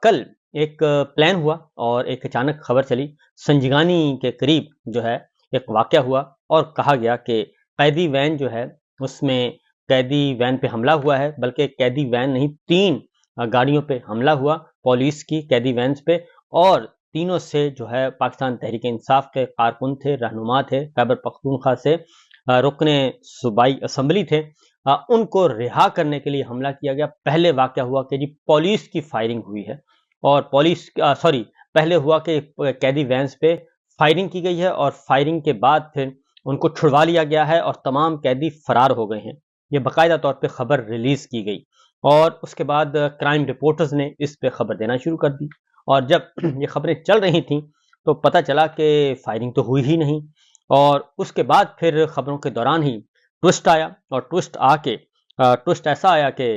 कल एक प्लान हुआ और एक अचानक खबर चली। संजिगानी के करीब जो है एक वाक़या हुआ और कहा गया कि कैदी वैन जो है उसमें कैदी वैन पे हमला हुआ है, बल्कि कैदी वैन नहीं 3 गाड़ियों पे हमला हुआ पुलिस की कैदी वैन्स पे, और तीनों से जो है पाकिस्तान तहरीक-ए-इंसाफ के कारकुन थे, रहनुमा थे, खैबर पख्तूनख्वा से रुकने सूबाई असेंबली थे। उनको रिहा करने के लिए हमला किया गया। पहले वाक़या हुआ कि जी पुलिस की फायरिंग हुई है और पहले हुआ कि कैदी वैन्स पे फायरिंग की गई है और फायरिंग के बाद फिर उनको छुड़वा लिया गया है और तमाम कैदी फरार हो गए हैं। ये बाकायदा तौर पे खबर रिलीज की गई और उसके बाद क्राइम रिपोर्टर्स ने इस पे खबर देना शुरू कर दी। और जब ये खबरें चल रही थी तो पता चला कि फायरिंग तो हुई ही नहीं। और उसके बाद फिर खबरों के दौरान ही ट्विस्ट आया और ट्विस्ट ऐसा आया कि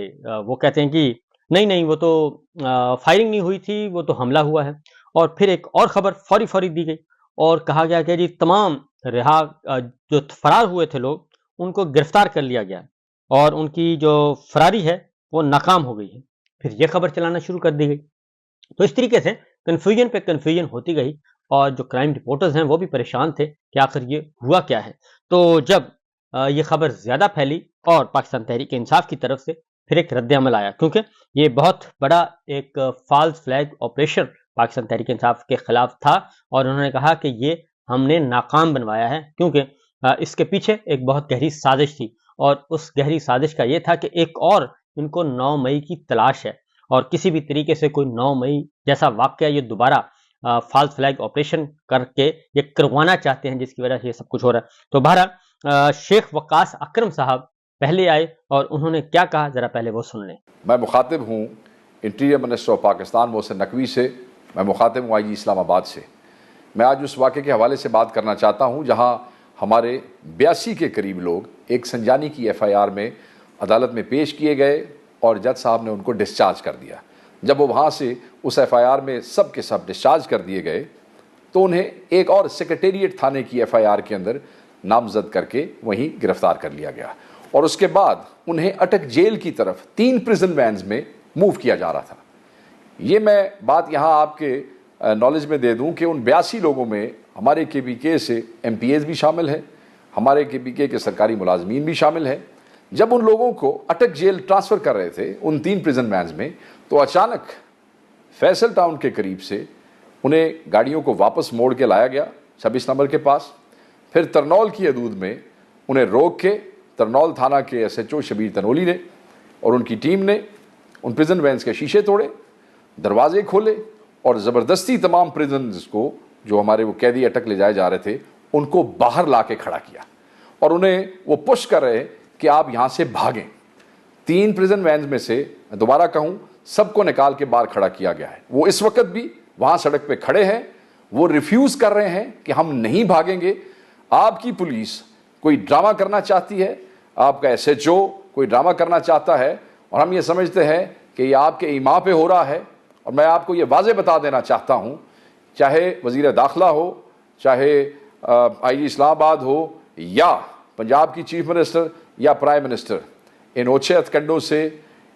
वो कहते हैं कि नहीं नहीं, वो तो फायरिंग नहीं हुई थी, वो तो हमला हुआ है। और फिर एक और खबर फौरी फौरी दी गई और कहा गया कि जी तमाम जो फरार हुए थे लोग, उनको गिरफ्तार कर लिया गया और उनकी जो फरारी है वो नाकाम हो गई है। फिर ये खबर चलाना शुरू कर दी गई। तो इस तरीके से कन्फ्यूजन पे कन्फ्यूजन होती गई और जो क्राइम रिपोर्टर्स हैं वो भी परेशान थे कि आखिर ये हुआ क्या है। तो जब ये खबर ज़्यादा फैली और पाकिस्तान तहरीक इंसाफ की तरफ से फिर एक रद्द अमल आया, क्योंकि ये बहुत बड़ा एक false flag operation Pakistan Tehreek Insaf के खिलाफ था और उन्होंने कहा कि ये हमने नाकाम बनवाया है, क्योंकि इसके पीछे एक बहुत गहरी साजिश थी और उस गहरी साजिश का ये था कि एक और इनको 9 मई की तलाश है और किसी भी तरीके से कोई 9 मई जैसा वाक़या ये दोबारा फॉल्स फ्लैग ऑपरेशन करके ये करवाना चाहते हैं, जिसकी वजह से ये सब कुछ हो रहा है। तो बहरहाल शेख वक़ास अकरम साहब पहले आए और उन्होंने क्या कहा, ज़रा पहले वो सुन लें। मैं मुखातिब हूँ interior minister of Pakistan Mohsin Naqvi से। मैं मुखातिब हूँ आईजी इस्लामाबाद से। मैं आज उस वाक़े के हवाले से बात करना चाहता हूँ जहाँ हमारे 82 के करीब लोग एक संजानी की FIR में अदालत में पेश किए गए और जज साहब ने उनको डिस्चार्ज कर दिया। जब वो वहाँ से उस FIR में सब के सब डिस्चार्ज कर दिए गए तो उन्हें एक और सेक्रेटेरिएट थाने की FIR के अंदर नामजद करके वहीं गिरफ्तार कर लिया गया और उसके बाद उन्हें अटक जेल की तरफ 3 प्रिजन वैन्स में मूव किया जा रहा था। ये मैं बात यहाँ आपके नॉलेज में दे दूँ कि उन 82 लोगों में हमारे KPK से MPAs भी शामिल है, हमारे KPK के सरकारी मुलाजमीन भी शामिल है। जब उन लोगों को अटक जेल ट्रांसफ़र कर रहे थे उन 3 प्रिजन वैन्स में, तो अचानक फैसल टाउन के करीब से उन्हें गाड़ियों को वापस मोड़ के लाया गया 26 नंबर के पास। फिर तरनौल की हदूद में उन्हें रोक के तरनौल थाना के SHO शबीर तनोली ने और उनकी टीम ने उन प्रिजन वैन्स के शीशे तोड़े, दरवाजे खोले और ज़बरदस्ती तमाम प्रिजन्स को, जो हमारे वो कैदी अटक ले जाए जा रहे थे, उनको बाहर ला के खड़ा किया और उन्हें वो पुश कर रहे कि आप यहाँ से भागें। 3 प्रिजन वैन्स में से दोबारा कहूँ, सबको निकाल के बाहर खड़ा किया गया है। वो इस वक्त भी वहाँ सड़क पे खड़े हैं, वो रिफ्यूज़ कर रहे हैं कि हम नहीं भागेंगे। आपकी पुलिस कोई ड्रामा करना चाहती है, आपका SHO कोई ड्रामा करना चाहता है और हम ये समझते हैं कि ये आपके ईमा पे हो रहा है। और मैं आपको ये वाज़े बता देना चाहता हूँ, चाहे वज़ीर दाखिला हो, चाहे IG इस्लामाबाद हो या पंजाब की चीफ मिनिस्टर या प्राइम मिनिस्टर, इन ओछे हथकंडों से,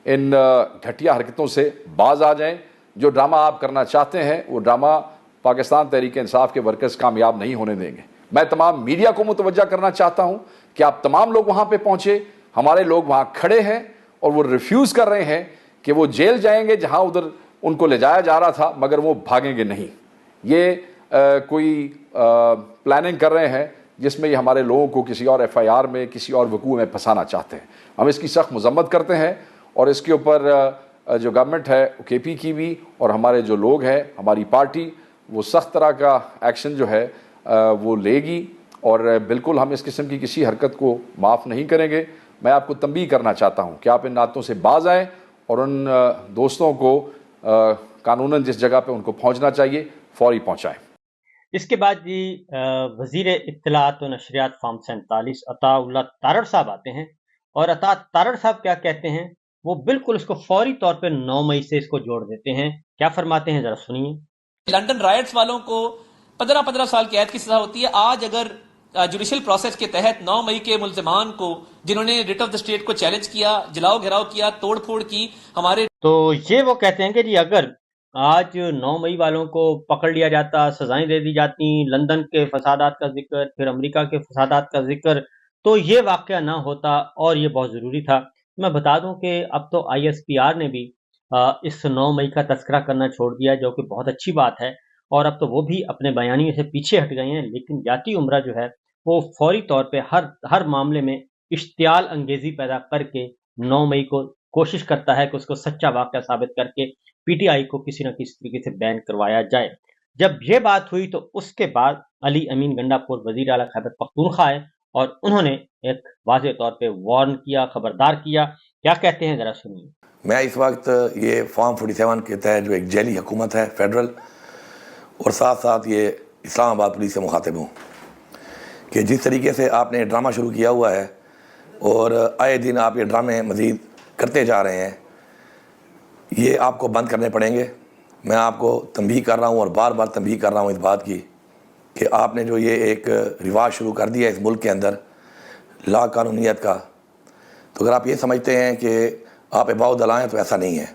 इन घटिया हरकतों से बाज आ जाएं। जो ड्रामा आप करना चाहते हैं वो ड्रामा पाकिस्तान तहरीक इंसाफ के वर्कर्स कामयाब नहीं होने देंगे। मैं तमाम मीडिया को मुतवज्जा करना चाहता हूं कि आप तमाम लोग वहां पे पहुंचे। हमारे लोग वहां खड़े हैं और वो रिफ्यूज़ कर रहे हैं कि वो जेल जाएंगे जहां उधर उनको ले जाया जा रहा था, मगर वो भागेंगे नहीं। ये कोई प्लानिंग कर रहे हैं जिसमें ये हमारे लोगों को किसी और FIR में, किसी और वकूअ में फंसाना चाहते हैं। हम इसकी सख्त मजम्मत करते हैं और इसके ऊपर जो गवर्नमेंट है KP की भी और हमारे जो लोग हैं, हमारी पार्टी, वो सख्त तरह का एक्शन जो है वो लेगी और बिल्कुल हम इस किस्म की किसी हरकत को माफ़ नहीं करेंगे। मैं आपको तंबीह करना चाहता हूँ कि आप इन नातों से बाज आएँ और उन दोस्तों को कानूनन जिस जगह पे उनको पहुँचना चाहिए फौरी पहुँचाएँ। इसके बाद जी वज़ीर इत्तलात व नशरियात फॉर्म 47 अताउल्लाह तारड़ साहब आते हैं और अता तारड़ साहब क्या कहते हैं, वो बिल्कुल इसको फौरी तौर पे 9 मई से इसको जोड़ देते हैं। क्या फरमाते हैं, जरा सुनिए। लंदन राइट्स वालों को 15-15 साल कैद की सजा होती है। आज अगर जुडिशियल प्रोसेस के तहत 9 मई के मुल्जिमान को, जिन्होंने रिट ऑफ द स्टेट को चैलेंज किया, जलाओ घेराव किया, तोड़ फोड़ की, हमारे, तो ये वो कहते हैं कि जी अगर आज 9 मई वालों को पकड़ लिया जाता, सजाएं दे दी जाती, लंदन के फसादात का जिक्र, फिर अमेरिका के फसादात का जिक्र, तो ये वाकया ना होता और ये बहुत ज़रूरी था। मैं बता दूं कि अब तो ISPR ने भी इस 9 मई का तस्करा करना छोड़ दिया, जो कि बहुत अच्छी बात है, और अब तो वो भी अपने बयानियों से पीछे हट गए हैं। लेकिन जाती उम्रा जो है वो फौरी तौर पे हर मामले में इश्तियाल अंगेजी पैदा करके 9 मई को कोशिश करता है कि उसको सच्चा वाकया साबित करके PTI को किसी न किसी तरीके से बैन करवाया जाए। जब ये बात हुई तो उसके बाद अली अमीन गंडापुर वजीर आला खैबर पख्तूनख्वा आए और उन्होंने एक वाज़ेह तौर पे वार्न किया, खबरदार किया। क्या कहते हैं, जरा सुनिए। मैं इस वक्त ये फॉर्म 47 के तहत जो एक जेली हुकूमत है फेडरल, और साथ साथ ये इस्लामाबाद पुलिस से मुखातिब हूँ कि जिस तरीके से आपने ड्रामा शुरू किया हुआ है और आए दिन आप ये ड्रामे मज़ीद करते जा रहे हैं, ये आपको बंद करने पड़ेंगे। मैं आपको तंबीह कर रहा हूँ और बार बार तंबीह कर रहा हूँ इस बात की कि आपने जो ये एक रिवाज शुरू कर दिया इस मुल्क के अंदर ला कानूनियत का, तो अगर आप ये समझते हैं कि आप एबाउ दलाएँ तो ऐसा नहीं है।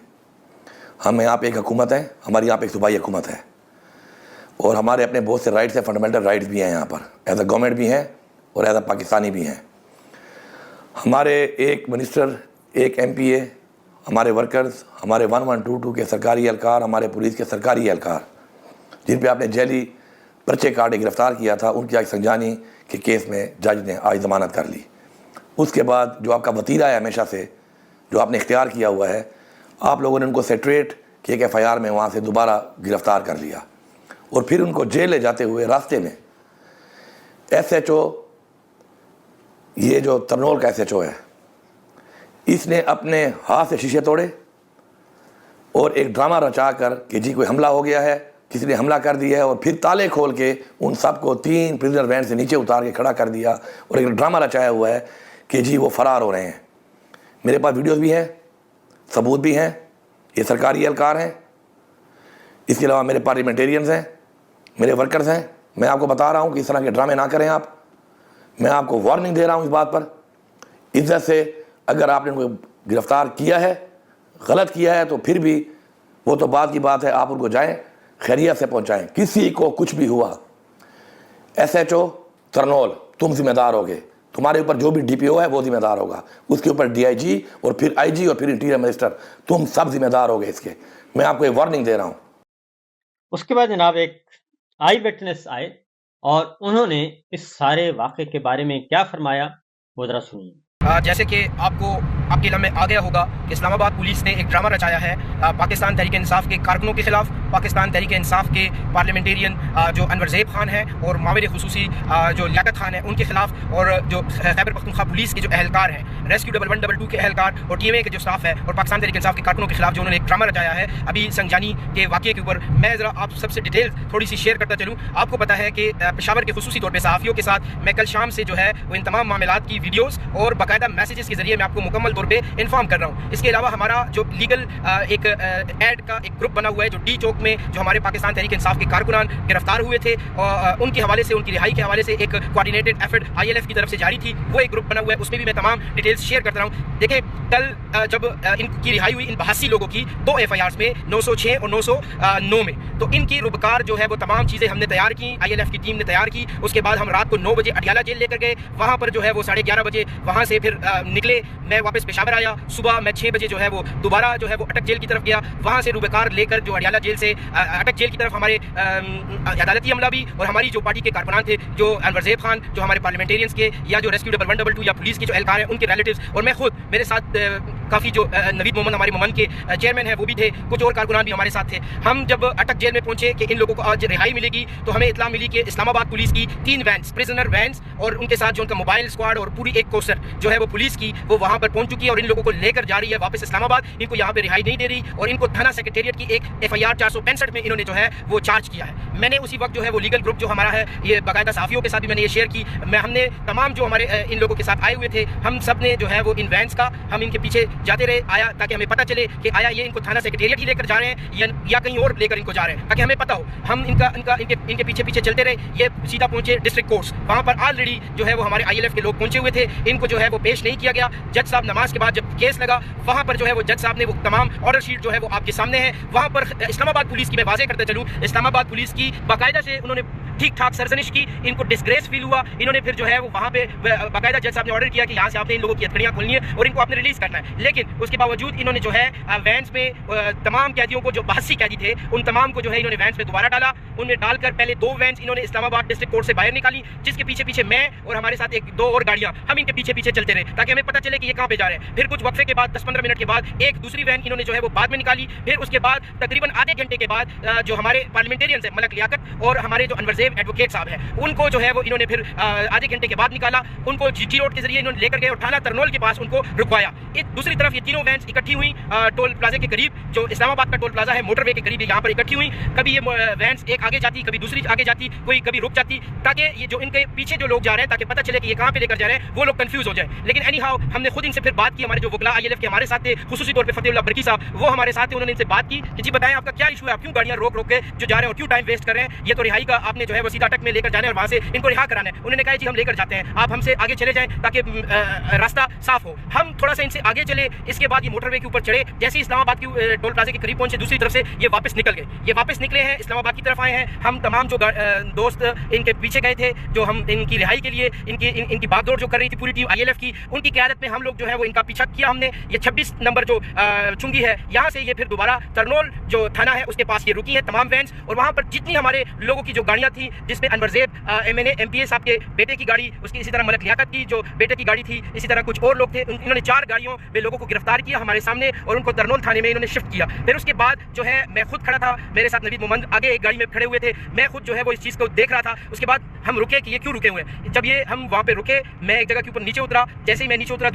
हम यहाँ पे एक हुकूमत है, हमारी यहाँ पे एक सूबाई हुकूमत है और हमारे अपने बहुत से राइट्स हैं, फंडामेंटल राइट्स भी हैं यहाँ पर, एज अ गवर्नमेंट भी हैं और एज अ पाकिस्तानी भी हैं। हमारे एक मिनिस्टर, एक MPA, हमारे वर्कर्स, हमारे 1122 के सरकारी एहलकार, हमारे पुलिस के सरकारी एहलकार जिन पे आपने जेली पर्चे काटे गिरफ्तार किया था, उनकी आज संजानी के केस में जज ने आज ज़मानत कर ली। उसके बाद जो आपका वतीरा है हमेशा से, जो आपने इख्तियार किया हुआ है, आप लोगों ने उनको सेट्रेट के एक FIR में वहाँ से दोबारा गिरफ़्तार कर लिया और फिर उनको जेल ले जाते हुए रास्ते में SHO, ये जो तरनोल का SHO है, इसने अपने हाथ से शीशे तोड़े और एक ड्रामा रचा कर कि जी कोई हमला हो गया है, किसी ने हमला कर दिया है, और फिर ताले खोल के उन सबको 3 प्रिजनर वैन से नीचे उतार के खड़ा कर दिया और एक ड्रामा रचाया हुआ है कि जी वो फ़रार हो रहे हैं। मेरे पास वीडियोस भी हैं, सबूत भी हैं, ये सरकारी एहलकार हैं, इसके अलावा मेरे पार्लियामेंटेरियंस हैं, मेरे वर्कर्स हैं। मैं आपको बता रहा हूँ कि इस तरह के ड्रामे ना करें आप। मैं आपको वार्निंग दे रहा हूँ इस बात पर। इज्जत से अगर आपने उनको गिरफ़्तार किया है, गलत किया है, तो फिर भी वो तो बात की बात है, आप उनको जाएं, खैरियत से पहुंचाएं। किसी को कुछ भी हुआ, SHO तरनोल तुम जिम्मेदार होगे, तुम्हारे ऊपर जो भी DPO है वो जिम्मेदार होगा, उसके ऊपर DIG और फिर IG और फिर इंटीरियर मिनिस्टर, तुम सब जिम्मेदार होगे इसके। मैं आपको एक वार्निंग दे रहा हूँ। उसके बाद जनाब एक आई विटनेस आए और उन्होंने इस सारे वाक़े के बारे में क्या फरमाया, वो जरा सुनिए। जैसे कि आपको आपके इल्म में आ गया होगा कि इस्लामाबाद पुलिस ने एक ड्रामा रचाया है पाकिस्तान तहरीक इंसाफ के कारकुनों के खिलाफ, पाकिस्तान तहरीक इंसाफ के पार्लियामेंटेरियन जो अनवर ज़ैब खान है और माविर खुसूसी जो लियाकत खान है उनके खिलाफ, और जो खैबर पख्तूनख्वा पुलिस के जो एहलकार हैं, रेस्क्यू 1122 के एहलकार और TMA के जो स्टाफ है और पाकिस्तान तहरीक इंसाफ के कारकुनों के खिलाफ जो उन्होंने एक ड्रामा रचाया है अभी संजानी के वाक़े के ऊपर। मैं ज़रा आप सबसे डिटेल थोड़ी सी शेयर करता चलूँ। आपको पता है कि पेशावर के खुसूसी तौर पर सहाफ़ियों के साथ मैं कल शाम से जो है वो इन तमाम मामलात की वीडियोज़ और बाकायदा मैसेजेस के जरिए मैं आपको मुकम्मल तौर पे इन्फॉर्म कर रहा हूँ। इसके अलावा हमारा जो लीगल एक एड का एक ग्रुप बना हुआ है, जो D चौक में जो हमारे पाकिस्तान तहरीक इंसाफ के कारकुनान गिरफ्तार हुए थे और उनके हवाले से, उनकी रिहाई के हवाले से एक कोऑर्डिनेटेड एफर्ट ILF की तरफ से जारी थी, वो एक ग्रुप बना हुआ है, उसमें भी मैं तमाम डिटेल्स शेयर करता रहा हूँ। देखिए, कल जब इनकी रिहाई हुई इन 82 लोगों की 2 FIRs में 906 और 909 में, तो इनकी रुबकार जो है वो तमाम चीज़ें हमने तैयार की, ILF की टीम ने तैयार की। उसके बाद हम रात को 9 बजे अडियाला जेल लेकर गए, वहाँ पर जो है वो 11:30 बजे वहाँ से फिर निकले। मैं वापस पेशावर आया, सुबह मैं 6 बजे जो है वो दोबारा जो है वो अटक जेल की तरफ गया, वहाँ से रुबकार लेकर जो अडियाला जेल से अटक जेल की तरफ हमारे अदालती अमला भी और हमारी जो पार्टी के कारकुनान थे, जो अनवर ज़ैब खान, जो हमारे पार्लियामेंटेरियंस के या जो रेस्क्यू 1122 या पुलिस के जो एहलकार हैं उनके रिलेटिव्स, और मैं खुद, मेरे साथ काफ़ी जो नवीद मोहम्मद हमारे मोमन के चेयरमैन हैं वो भी थे, कुछ और कारकुनान भी हमारे साथ थे। हम जब अटक जेल में पहुंचे कि इन लोगों को आज रिहाई मिलेगी, तो हमें इत्तला मिली कि इस्लामाबाद पुलिस की 3 वैन्स, प्रिजनर वैन्स, और उनके साथ जो उनका मोबाइल स्क्वाड और पूरी एक कोस्टर जो है वो पुलिस की, वो वहाँ पर पहुंच चुकी है और इन लोगों को लेकर जा रही है वापस इस्लामाबाद। इनको यहाँ पे रिहाई नहीं दे रही और इनको थाना सेक्रेटेरिएट की एक FIR 465 में इन्होंने जो है वो चार्ज किया है। मैंने उसी वक्त जो है वो लीगल ग्रुप जो हमारा है, ये बाकायदा सहाफ़ियों के साथ भी मैंने ये शेयर की, हमने तमाम जो हमारे इन लोगों के साथ आए हुए थे, हम सब ने जो है वो इन वैन्स का, हम इनके पीछे जाते रहे आया, ताकि हमें पता चले कि आया ये इनको थाना सेक्रेटेरिएट ही लेकर जा रहे हैं या कहीं और लेकर इनको जा रहे हैं, ताकि हमें पता हो। हम इनके पीछे पीछे चलते रहे, ये सीधा पहुंचे डिस्ट्रिक्ट कोर्ट्स। वहाँ पर ऑलरेडी जो है वो हमारे ILF के लोग पहुंचे हुए थे, इनको जो है वो पेश नहीं किया गया। जज साहब नमाज के बाद जब केस लगा, वहाँ पर जो है वो जज साहब ने वो तमाम ऑर्डर शीट जो है वो आपके सामने है। वहाँ पर इस्लामाबाद पुलिस की मैं वाज़ेह करते चलूँ, इस्लामाबाद पुलिस की बाकायदा से उन्होंने ठीक ठाक सरजनिश की, इनको डिस्ग्रेस फील हुआ। इन्होंने फिर जो है वो वहाँ पे बाकायदा जज साहब ने ऑर्डर किया कि यहाँ से आपने इन लोगों की हथकड़ियाँ खोलनी है और इनको आपने रिलीज करना है। लेकिन उसके बावजूद इन्होंने जो है वैन्स में तमाम कैदियों को, जो 82 कैदी थे, उन तमाम को जो है इन्होंने वैन्स में दोबारा डाला। उनमें डालकर पहले 2 वैन्स इन्होंने इस्लामाबाद डिस्ट्रिक्ट कोर्ट से बाहर निकाली, जिसके पीछे पीछे मैं और हमारे साथ 1-2 और गाड़ियाँ, हम इनके पीछे पीछे चलते रहे ताकि हमें पता चले कि ये कहाँ पे जा रहे हैं। फिर कुछ वक्फे के बाद 10-15 मिनट के बाद एक दूसरी वैन इन्होंने जो है वो बाद में निकाली। फिर उसके बाद तकरीबन आधे घंटे के बाद जो हमारे पार्लियामेंटेरियंस है, मलक लियाकत और हमारे जो अनवरजेब एडवोकेट साहब हैं, उनको जो है वो इन्होंने फिर आधे घंटे के बाद निकाला। उनको GT रोड के जरिए इन्होंने लेकर गए और थाना तरनोल के पास उनको रुकवाया। दूसरी तरफ ये तीनों वैन्स इकट्ठी हुई टोल प्लाजा के करीब, जो इस्लामाबाद का टोल प्लाजा है, मोटरवे के करीब यहाँ पर इकट्ठी हुई। कभी ये वैन्स एक आगे जाती, कभी दूसरी आगे जाती, कोई कभी रुक जाती, ताकि ये जो इनके पीछे जो लोग जा रहे हैं, ताकि पता चले कि ये कहाँ पे लेकर जा रहे हैं, वो लोग कंफ्यूज हो जाए। लेकिन एनी हाउ हमने खुद इनसे फिर बात की। हमारे जो वकला ILF के हमारे साथ थे, खुसूसी तौर पर फतेहुल्लाह बरकी साहब, वो हमारे साथ थे। उन्होंने इनसे बात की कि जी बताएं आपका क्या इशू है, आप क्यों गाड़ियाँ रोक रोक के जो जा रहे हैं और क्यों टाइम वेस्ट कर रहे हैं, ये तो रिहाई का आपने जो है वो सीधा अटक में लेकर जाना है और वहाँ से इनको रिहा कराना है। उन्होंने कहा जी हम लेकर जाते हैं, आप हमसे आगे चले जाएं ताकि रास्ता साफ हो। हम थोड़ा सा इनसे आगे चले, इसके बाद ये मोटरवे के ऊपर चढ़े। जैसे ही इस्लामाबाद की टोल प्लाजा के करीब पहुंचे, दूसरी तरफ से ये वापस निकल गए। ये वापस निकले हैं, इस्लामाबाद की तरफ आए हैं। हम तमाम जो दोस्त इनके पीछे गए थे, जो हम इनकी रिहाई के लिए इनकी बागदौड़ जो कर रही थी पूरी टीम ILF की, उनकी क़यादत में हम लोग जो है वो इनका पीछा किया हमने। ये 26 नंबर जो चुंगी है, यहाँ से ये फिर दोबारा तरनोल जो थाना है उसके पास ये रुकी है तमाम वैन्स। और वहाँ पर जितनी हमारे लोगों की जो गाड़ियाँ थी, जिसमें अनवरजेब MNA MPA साहब के बेटे की गाड़ी, उसकी इसी तरह मलक लियाकत की जो बेटे की गाड़ी थी, इसी तरह कुछ और लोग थे, इन्होंने 4 गाड़ियों में लोगों को गिरफ्तार किया हमारे सामने और उनको तरनोल थाने में इन्होंने शिफ्ट किया। फिर उसके बाद जो है मैं खुद खड़ा था, मेरे साथ नवीद मोहम्मद आगे एक गाड़ी में खड़े हुए थे, मैं खुद जो है वो इस चीज़ को देख रहा था। उसके बाद हम रुके कि ये क्यों रुके हुए हैं। जब ये हम वहाँ पे रुके, मैं एक जगह के ऊपर नीचे उतरा। जैसे ही मैं नीचे उतरा,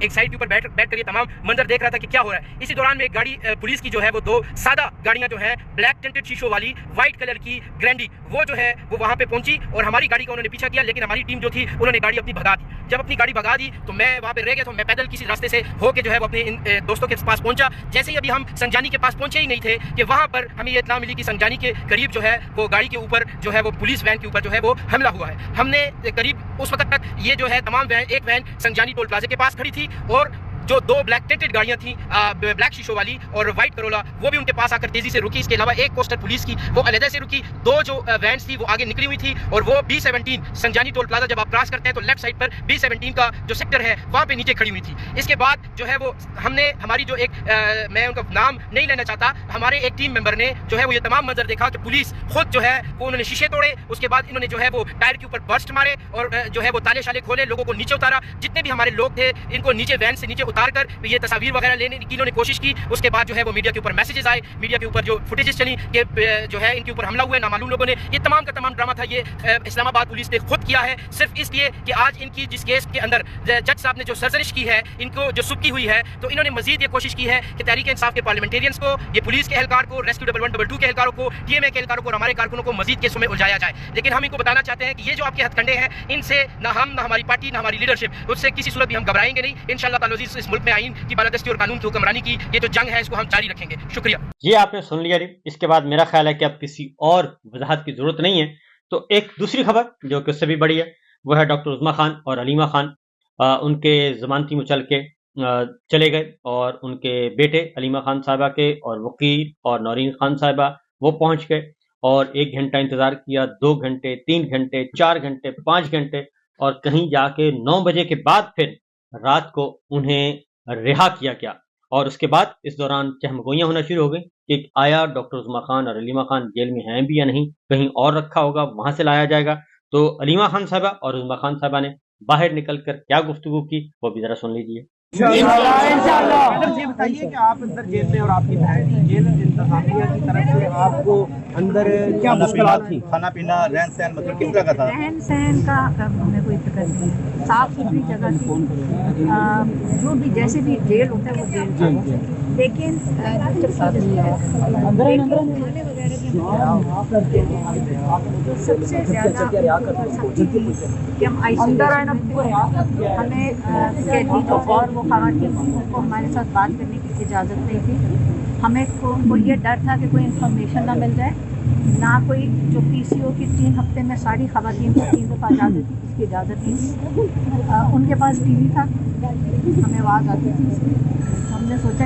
एक साइड के ऊपर बैठ कर ये तमाम मंजर देख रहा था कि क्या हो रहा है। इसी दौरान में एक गाड़ी पुलिस की जो है वो 2 सादा गाड़ियाँ जो है ब्लैक टेंटेड शीशों वाली व्हाइट कलर की ग्रैंडी, वो जो है वो वहाँ पे पहुंची और हमारी गाड़ी का उन्होंने पीछा किया। लेकिन हमारी टीम जो थी उन्होंने गाड़ी अपनी भगा दी। जब अपनी गाड़ी भगा दी तो मैं वहाँ पे रह गया। तो मैं पैदल किसी रास्ते से होके जो है वो अपने इन दोस्तों के पास पहुंचा। जैसे ही अभी हम संजानी के पास पहुंचे ही नहीं थे कि वहाँ पर हमें ये इत्तला मिली कि संजानी के करीब जो है वो गाड़ी के ऊपर जो है वो पुलिस वैन के ऊपर जो है वो हमला हुआ है। हमने करीब उस वक्त तक ये जो है तमाम वैन, एक वैन संजानी टोल प्लाजा के पास खड़ी थी और जो 2 ब्लैक टेंटेड गाड़ियां थी ब्लैक शीशों वाली और व्हाइट करोला, वो भी उनके पास आकर तेजी से रुकी। इसके अलावा एक कोस्टल पुलिस की वो अलहदा से रुकी। 2 जो वैन्स थी वो आगे निकली हुई थी और वो B17 संजानी टोल प्लाजा जब आप क्रॉस करते हैं तो लेफ्ट साइड पर B17 का जो सेक्टर है वहाँ पे नीचे खड़ी हुई थी। इसके बाद जो है वो हमने हमारी जो एक मैं उनका नाम नहीं लेना चाहता, हमारे एक टीम मेंबर ने जो है वो ये तमाम मंजर देखा कि पुलिस खुद जो है वो उन्होंने शीशे तोड़े। उसके बाद इन्होंने जो है वो टायर के ऊपर बर्स्ट मारे और जो है वो ताले शाले खोले, लोगों को नीचे उतारा। जितने भी हमारे लोग थे इनको नीचे वैन से नीचे उतार कर ये तस्वीर वगैरह लेने की इन्होंने कोशिश की। उसके बाद जो है वो मीडिया के ऊपर मैसेजेस आए, मीडिया के ऊपर जो फुटेजेस चली कि जो है इनके ऊपर हमला हुआ है नामालूम लोगों ने। ये तमाम का तमाम ड्रामा था, ये इस्लामाबाद पुलिस ने खुद किया है, सिर्फ इसलिए कि आज इनकी जिस केस के अंदर जज साहब ने जो सर्जरिश की है, इनको जो सुबकी हुई है, तो इन्होंने मजीद ये कोशिश की है कि तहरीक इंसाफ के पार्लियामेंटेरियंस को, ये पुलिस के एहलकार को, रेस्क्यू 1112 के एहलकारों को, TMA के एहलकारों को और हमारे कारकुनों को मजीद केसों में उलझाया जाए। लेकिन हम इनको बताना चाहते हैं कि ये जो आपके हथकंडे हैं, इनसे ना हम, ना हमारी पार्टी, ना हमारी लीडरशिप, उससे किसी सूरत भी हम घबराएंगे नहीं। इंशाअल्लाह ताला अज़ीज़ इस मुल्क में आईन की बालादस्ती और कानून की हुक्मरानी की ये जो जंग है इसको हम जारी रखेंगे। शुक्रिया। ये आपने सुन लिया। इसके बाद मेरा ख्याल है कि अब किसी और वजाहत की जरूरत नहीं है। तो एक दूसरी खबर जो कि उससे भी बड़ी है, वो है डॉक्टर उज़्मा खान और अलीमा खान। उनके जमानती मुचल के चले गए और उनके बेटे अलीमा खान साहिबा के और वकील और नौरीन खान साहिबा वो पहुंच गए और 1 घंटा इंतजार किया, 2 घंटे, 3 घंटे, 4 घंटे, 5 घंटे और कहीं जाके 9 बजे के बाद फिर रात को उन्हें रिहा किया गया। और उसके बाद इस दौरान चहमगोइयाँ होना शुरू हो गई कि आया डॉक्टर उज़्मा खान और अलीमा खान जेल में हैं भी या नहीं, कहीं और रखा होगा, वहां से लाया जाएगा। तो अलीमा खान साहिबा और उज़्मा खान साहिबा ने बाहर निकलकर क्या गुफ्तगू की वो भी जरा सुन लीजिए। इंशाअल्लाह। ये बताइए कि आप अंदर जेल में और आपकी बहन जेल खामिया की तरफ से आपको अंदर क्या मुश्किलात थी? खाना पीना, रहन सहन, मतलब किस तरह का था? रहन सहन का हमें कोई दिक्कत नहीं है, साफ़ सुथरी जगह थी, जो भी जैसे भी जेल होता है वो जेल था, लेकिन जो सबसे ज़्यादा सख्ती थी कि हम आइसोलेशन में थे, हमें कैदी जो और वो खवातीन थी उनको हमारे साथ बात करने की इजाज़त नहीं थी। हमें को ये डर था कि कोई इन्फॉर्मेशन ना मिल जाए, ना कोई जो PCO की 3 हफ्ते में सारी खवातीन को 3 दफ़ा इजाज़त थी, इसकी इजाज़त नहीं थी। उनके पास TV था, हमें आवाज़ आती थी, हमने सोचा